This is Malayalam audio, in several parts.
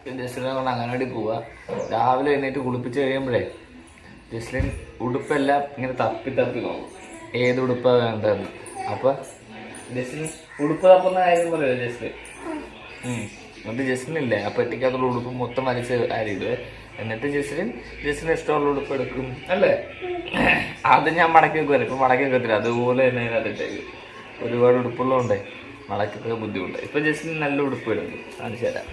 ജസ്ലിനെ കൊണ്ട് അങ്ങനവാടി പോവുക. രാവിലെ എഴുന്നേറ്റ് കുളിപ്പിച്ച് കഴിയുമ്പോഴേ ജസ്ലിൻ ഉടുപ്പെല്ലാം ഇങ്ങനെ തപ്പി നോക്കും ഏത് ഉടുപ്പാണ് വേണ്ടതെന്ന്. അപ്പോൾ ജസ്ലിൻ ഉടുപ്പ് തപ്പുന്ന കാര്യം പറയുമോ ജസ്ലിൻ? എന്നിട്ട് ജസ്ലിനില്ലേ ആ പെട്ടിക്കകത്തുള്ള ഉടുപ്പ് മൊത്തം വലിച്ച് അരിയിടുക. എന്നിട്ട് ജസ്ലിന് ഇഷ്ടമുള്ള ഉടുപ്പ് എടുക്കും അല്ലേ? അത് ഞാൻ മടക്കി വെക്കുമല്ലോ. ഇപ്പം മടക്കി വെക്കത്തില്ല, അതുപോലെ തന്നെ അതിട്ടേക്ക്. ഒരുപാട് ഉടുപ്പുള്ളതുകൊണ്ടേ മടക്കൊക്കെ ബുദ്ധിമുട്ടാണ്. ഇപ്പം ജസ്ലിൻ നല്ല ഉടുപ്പ് എടുക്കും. കാണിച്ചു തരാം.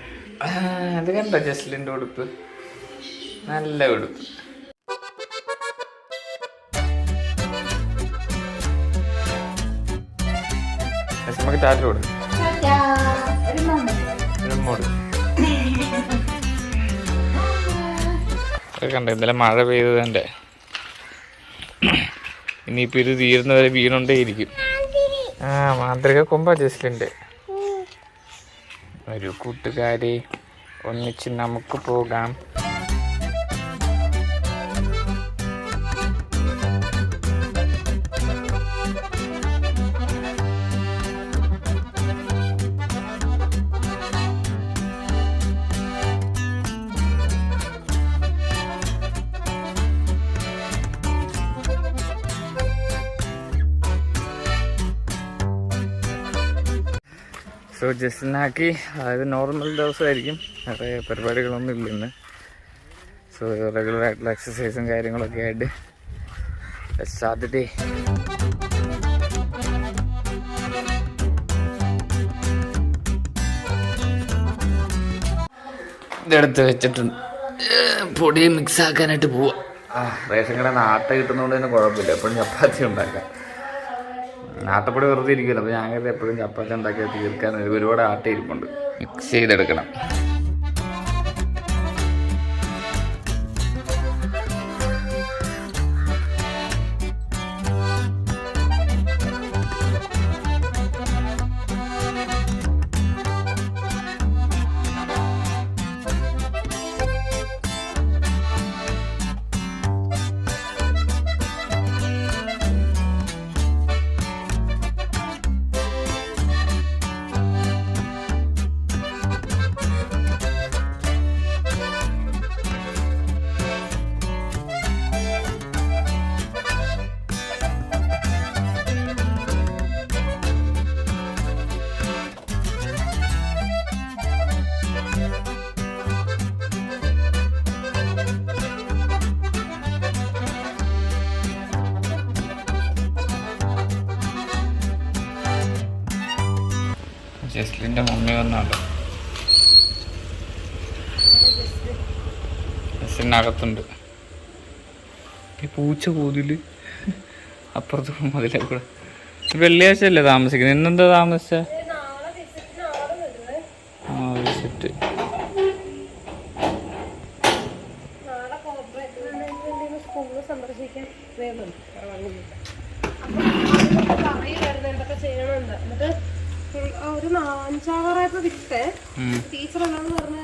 അത് കണ്ടോ ജസ്ലിൻ്റെ ഉടുപ്പ്? നല്ല ഉടുപ്പ്. നമുക്ക് ടാറ്റ കൊടുക്കും. കണ്ട ഇന്നലെ മഴ പെയ്തതിൻ്റെ ഇനിയിപ്പോൾ ഇത് തീരുന്നവരെ വീണുകൊണ്ടേയിരിക്കും. മാന്ത്രിക കൊമ്പ ജസ്ലിൻ്റെ. ഒരു കൂട്ടുകാരെ ഒന്നിച്ച് നമുക്ക് പോകാം. സോ ജസ്റ്റിനാക്കി, അതായത് നോർമൽ ദിവസമായിരിക്കും, വേറെ പരിപാടികളൊന്നും ഇല്ല ഇന്ന്. സോ റെഗുലറായിട്ടുള്ള എക്സസൈസും കാര്യങ്ങളൊക്കെ ആയിട്ട് സ്റ്റാർട്ട് ഡേ. ഇതെടുത്ത് വെച്ചിട്ടുണ്ട്, പൊടി മിക്സ് ആക്കാനായിട്ട് പോവാം. റേഷൻ കടയിൽ നിന്ന് ആട്ട കിട്ടുന്നതുകൊണ്ട് തന്നെ കുഴപ്പമില്ല, എപ്പോഴും ചപ്പാത്തി ഉണ്ടാക്കാം. ആട്ടപ്പൊടി വെറുതെ ഇരിക്കുമല്ലോ, അപ്പോൾ ഞാൻ കരുതി എപ്പോഴും ചപ്പാത്തി ഉണ്ടാക്കി തീർക്കാൻ ഒരുപാട് ആട്ട ഇരിപ്പുണ്ട്. മിക്സ് ചെയ്തെടുക്കണം. ജസ്ലിൻ്റെ മമ്മി വന്നാലോ? ജസ്ലിനകത്തുണ്ട്. ഈ പൂച്ച കൂതില് അപ്പുറത്ത് മതിലെ കൂടെ. വെള്ളിയാഴ്ച അല്ലേ താമസിക്കുന്നത്? ഇന്നെന്താ താമസിച്ച? വിസിറ്റ്. ഒരു 5-6 വിട്ടേ ടീച്ചർ എന്താന്ന് പറഞ്ഞ